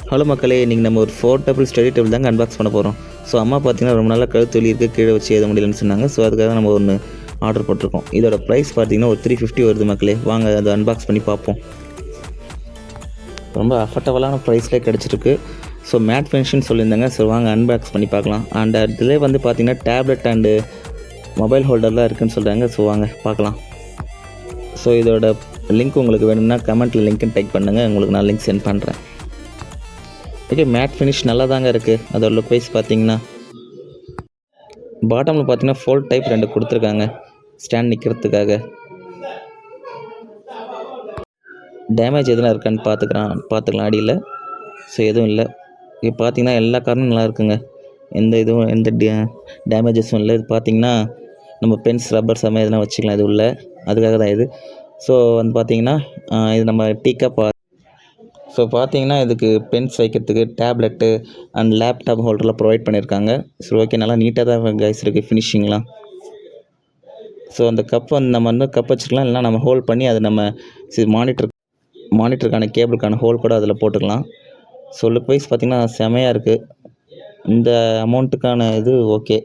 Hello மக்களே, இன்றைக்கி நம்ம ஒரு ஃபோல்டபுள் ஸ்டடி டேபிள் தாங்க அன்பாக்ஸ் பண்ண போகிறோம். ஸோ அம்மா பார்த்தீங்கன்னா ரொம்ப நாளாக கழுத்து வலி இருக்குது, கீழே வச்சு எத முடியலன்னு சொன்னாங்க. ஸோ அதுக்காக நம்ம ஒன்று ஆர்டர் போட்டிருக்கோம். இதோட ப்ரைஸ் பார்த்தீங்கன்னா ஒரு 350 வருது மக்களே. வாங்க அதை அன்பாக்ஸ் பண்ணி பார்ப்போம். ரொம்ப அஃபர்டபுளான ப்ரைஸ்லேயே கிடச்சிருக்கு. ஸோ மேட் ஃபினிஷ்னு சொல்லியிருந்தாங்க. ஸோ வாங்க அன்பாக்ஸ் பண்ணி பார்க்கலாம். அண்ட் அதிலே வந்து பார்த்தீங்கன்னா டேப்லெட் அண்டு மொபைல் ஹோல்டர்லாம் இருக்குதுன்னு சொல்கிறாங்க. ஸோ வாங்க பார்க்கலாம். ஸோ இதோட லிங்க் உங்களுக்கு வேணும்னா கமெண்ட்டில் லிங்க்னு டைப் பண்ணுங்கள், உங்களுக்கு நான் லிங்க் சென்ட் பண்ணுறேன். ஓகே, மேட் ஃபினிஷ் நல்லா தாங்க இருக்குது. அதோட லுக் வைஸ் பார்த்தீங்கன்னா பாட்டமில் பார்த்தீங்கன்னா ஃபோல்ட் டைப் 2 கொடுத்துருக்காங்க ஸ்டாண்ட் நிற்கிறதுக்காக. டேமேஜ் எதுனா இருக்கான்னு பார்த்துக்கலாம் அடியில். ஸோ எதுவும் இல்லை. இது பார்த்தீங்கன்னா எல்லா காரணமும் நல்லா இருக்குங்க. எந்த டேமேஜஸும் இல்லை. இது பார்த்தீங்கன்னா நம்ம பென்ஸ் ரப்பர்ஸ் அது மாதிரி எதுனா வச்சுக்கலாம் இது உள்ள. அதுக்காக தான் இது. ஸோ வந்து பார்த்தீங்கன்னா இது நம்ம டீக்கப். ஸோ பார்த்தீங்கன்னா இதுக்கு பென்ஸ் வைக்கிறதுக்கு டேப்லெட்டு அண்ட் லேப்டாப் ஹோல்டர்லாம் ப்ரொவைட் பண்ணியிருக்காங்க. ஸோ ஓகே, நல்லா நீட்டாக தான் கைஸ் இருக்குது ஃபினிஷிங்லாம். ஸோ அந்த கப் வந்து நம்ம வந்து கப் வச்சுக்கலாம், இல்லைனா நம்ம ஹோல்ட் பண்ணி அதை நம்ம மானிட்டருக்கான கேபிளுக்கான ஹோல் கூட அதில் போட்டுக்கலாம். ஸோ லுக் வைஸ் பார்த்திங்கன்னா செமையாக இருக்குது. இந்த அமௌண்ட்டுக்கான இது ஓகே.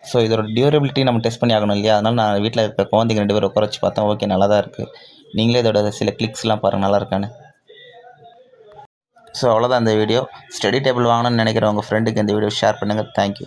ஸோ இதோட டியூரபிலிட்டி நம்ம டெஸ்ட் பண்ணி ஆகணும் இல்லையா? அதனால் நான் வீட்டில் இருக்க குழந்தைங்க 2 பேரை உட்கார வச்சு பார்த்தேன். ஓகே, நல்லா தான் இருக்குது. நீங்களே இதோட சில கிளிக்ஸ்லாம் பாருங்கள் நல்லா இருக்கான்னு. ஸோ அவ்வளோதான் இந்த வீடியோ. ஸ்டடி டேபிள் வாங்கணும்னு நினைக்கிறவங்க ஃப்ரெண்டுக்கு இந்த வீடியோ ஷேர் பண்ணுங்கள். தேங்க்யூ.